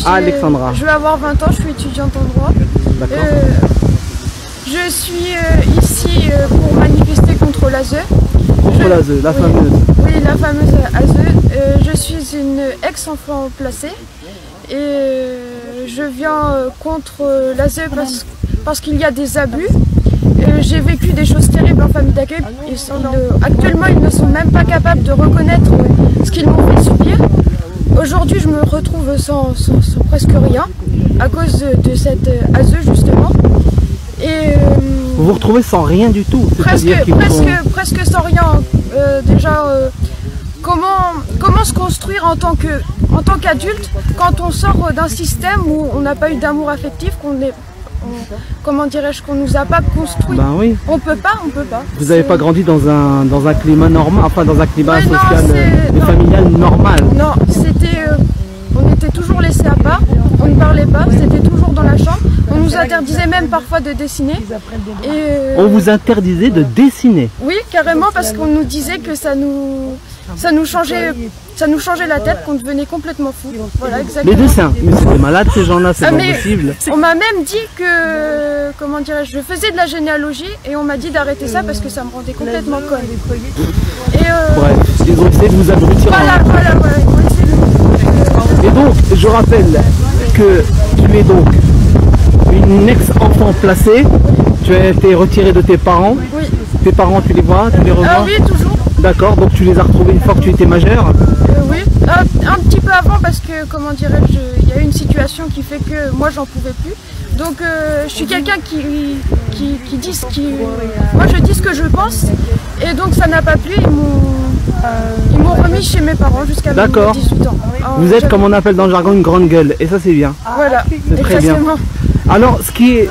Alexandra. Je vais avoir 20 ans, je suis étudiante en droit. D'accord. Je suis ici pour manifester contre l'ASE. Contre l'ASE, la fameuse. Oui, la fameuse ASE. Je suis une ex-enfant placée et je viens contre l'ASE parce qu'il y a des abus. J'ai vécu des choses terribles en famille d'accueil. Actuellement, ils ne sont même pas capables de reconnaître ce qu'ils m'ont fait subir. Aujourd'hui, je me retrouve sans presque rien à cause de cette ASE justement. Et vous vous retrouvez sans rien du tout. Presque sans rien. Déjà, comment se construire en tant qu'adulte quand on sort d'un système où on n'a pas eu d'amour affectif, comment dirais-je, qu'on nous a pas construit. Ben oui. On peut pas. Vous n'avez pas grandi dans un climat normal, enfin dans un climat social et familial normal. Non, on était toujours laissés à part, on ne parlait pas, c'était toujours dans la chambre. On nous interdisait même parfois de dessiner. On vous interdisait de dessiner? Oui, carrément, parce qu'on nous disait que ça nous changeait la tête, qu'on devenait complètement fou. Voilà, exactement. Les dessins, mais c'était malade ces gens-là, c'est pas possible. On m'a même dit que, comment dirais-je, je faisais de la généalogie et on m'a dit d'arrêter ça parce que ça me rendait complètement conne. Bref, ils ont essayé de vous abrutir. Voilà, ils ont essayé de Et donc, je rappelle que tu es donc une ex-enfant placée, tu as été retirée de tes parents. Oui. Tes parents, tu les vois, tu les revois? Oui, toujours. D'accord, donc tu les as retrouvés une fois que tu étais majeure? Oui, un petit peu avant parce que, comment dirais-je, il y a eu une situation qui fait que moi j'en pouvais plus. Donc je suis quelqu'un qui dit moi je dis ce que je pense et donc ça n'a pas plu, ils m'ont remis chez mes parents jusqu'à mes 18 ans. Vous êtes, comme on appelle dans le jargon, une grande gueule et ça c'est bien. Voilà, c'est très bien. Alors ce qui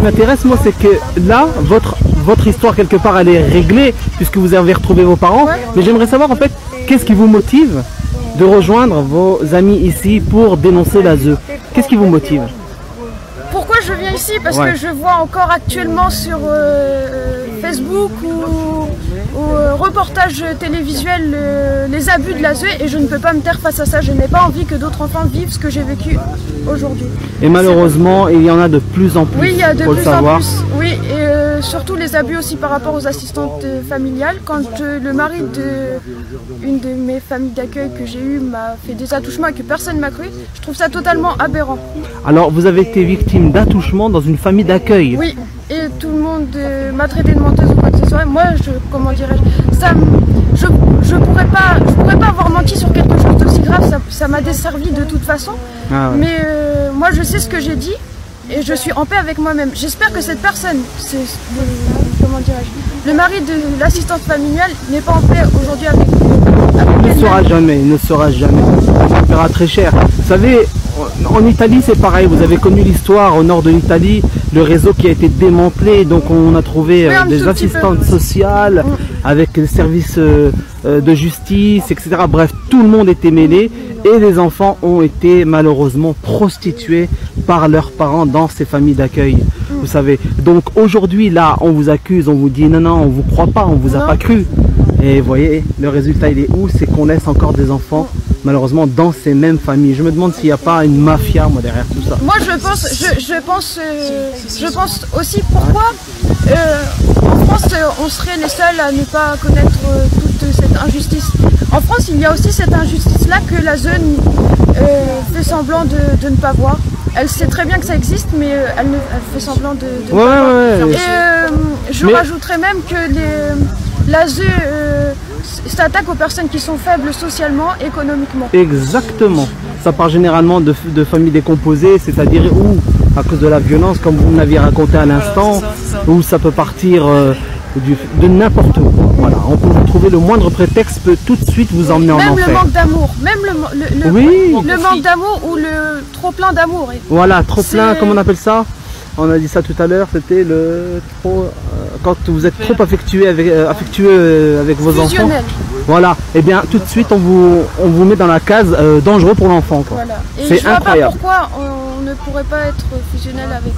m'intéresse moi, c'est que là, votre histoire quelque part elle est réglée puisque vous avez retrouvé vos parents, mais j'aimerais savoir en fait qu'est-ce qui vous motive de rejoindre vos amis ici pour dénoncer l'ASE? Qu'est-ce qui vous motive? Pourquoi je viens ici? Parce que je vois encore actuellement sur Facebook ou reportages télévisuels les abus de l'ASE et je ne peux pas me taire face à ça. Je n'ai pas envie que d'autres enfants vivent ce que j'ai vécu aujourd'hui. Et malheureusement, il y en a de plus en plus. Oui, il y a de plus en plus. Oui, et surtout les abus aussi par rapport aux assistantes familiales. Quand le mari d'une de mes familles d'accueil que j'ai eues m'a fait des attouchements et que personne ne m'a cru, je trouve ça totalement aberrant. Alors, vous avez été victime d'attouchement dans une famille d'accueil? Oui, et tout le monde m'a traité de menteuse ou quoi que ce soit. Moi, comment dirais-je, je pourrais pas avoir menti sur quelque chose d'aussi grave, ça m'a desservi de toute façon. Mais moi, je sais ce que j'ai dit et je suis en paix avec moi-même. J'espère que cette personne, comment dirais-je, le mari de l'assistante familiale n'est pas en paix aujourd'hui avec il ne sera jamais, il ne sera jamais. Ça paiera très cher. Vous savez, en Italie c'est pareil, vous avez connu l'histoire au nord de l'Italie, le réseau qui a été démantelé, donc on a trouvé des assistantes sociales avec les services de justice, etc. Bref, tout le monde était mêlé et les enfants ont été malheureusement prostitués par leurs parents dans ces familles d'accueil. Vous savez, donc aujourd'hui là on vous accuse, on vous dit non, on vous croit pas, on vous a pas cru. Et vous voyez, le résultat il est où? C'est qu'on laisse encore des enfants malheureusement dans ces mêmes familles. Je me demande s'il n'y a pas une mafia moi derrière tout ça. Moi je pense aussi pourquoi en France on serait les seuls à ne pas connaître toute cette injustice. En France il y a aussi cette injustice là que la zone fait semblant de ne pas voir. Elle sait très bien que ça existe mais elle fait semblant de ne pas voir. Et je rajouterais même que l'ASE s'attaque aux personnes qui sont faibles socialement, économiquement. Exactement. Ça part généralement de familles décomposées, c'est-à-dire où, à cause de la violence, comme vous l'aviez raconté à l'instant, où ça peut partir de n'importe où. Voilà, on peut vous trouver le moindre prétexte peut tout de suite vous emmener en enfer. Même le manque d'amour, même le manque d'amour ou le trop plein d'amour. Voilà, trop plein, comment on appelle ça? On a dit ça tout à l'heure, c'était le trop... quand vous êtes trop affectueux avec vos enfants. Voilà, et bien tout de suite on vous met dans la case dangereux pour l'enfant. Voilà. C'est incroyable. Je vois pas pourquoi on ne pourrait pas être fusionnel avec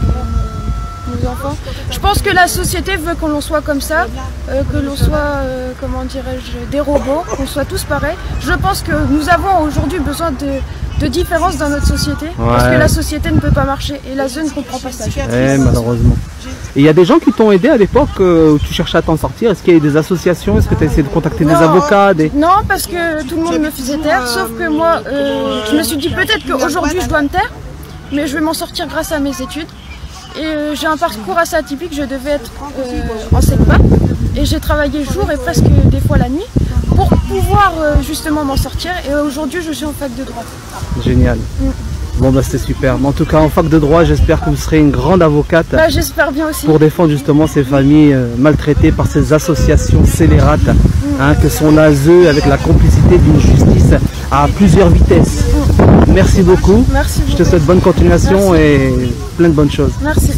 nos enfants. Je pense que la société veut que l'on soit comme ça, que l'on soit, comment dirais-je, des robots, qu'on soit tous pareils. Je pense que nous avons aujourd'hui besoin de différence dans notre société, parce que la société ne peut pas marcher et l'ASE ne comprend pas ça. Malheureusement. Et il y a des gens qui t'ont aidé à l'époque où tu cherchais à t'en sortir? Est-ce qu'il y a eu des associations? Est-ce que tu as essayé de contacter des avocats? Non, parce que tout le monde me faisait taire, sauf que moi, je me suis dit peut-être qu'aujourd'hui je dois me taire, mais je vais m'en sortir grâce à mes études. Et j'ai un parcours assez atypique, je devais être en CEPA, et j'ai travaillé jour et presque des fois la nuit pour pouvoir justement m'en sortir. Et aujourd'hui, je suis en fac de droit. Génial. Bon bah c'était super. En tout cas en fac de droit, j'espère que vous serez une grande avocate. Bah, j'espère bien aussi. Pour défendre justement ces familles maltraitées par ces associations scélérates que sont l'ASE, avec la complicité d'une justice à plusieurs vitesses. Merci beaucoup. Merci beaucoup. Je te souhaite bonne continuation et plein de bonnes choses. Merci.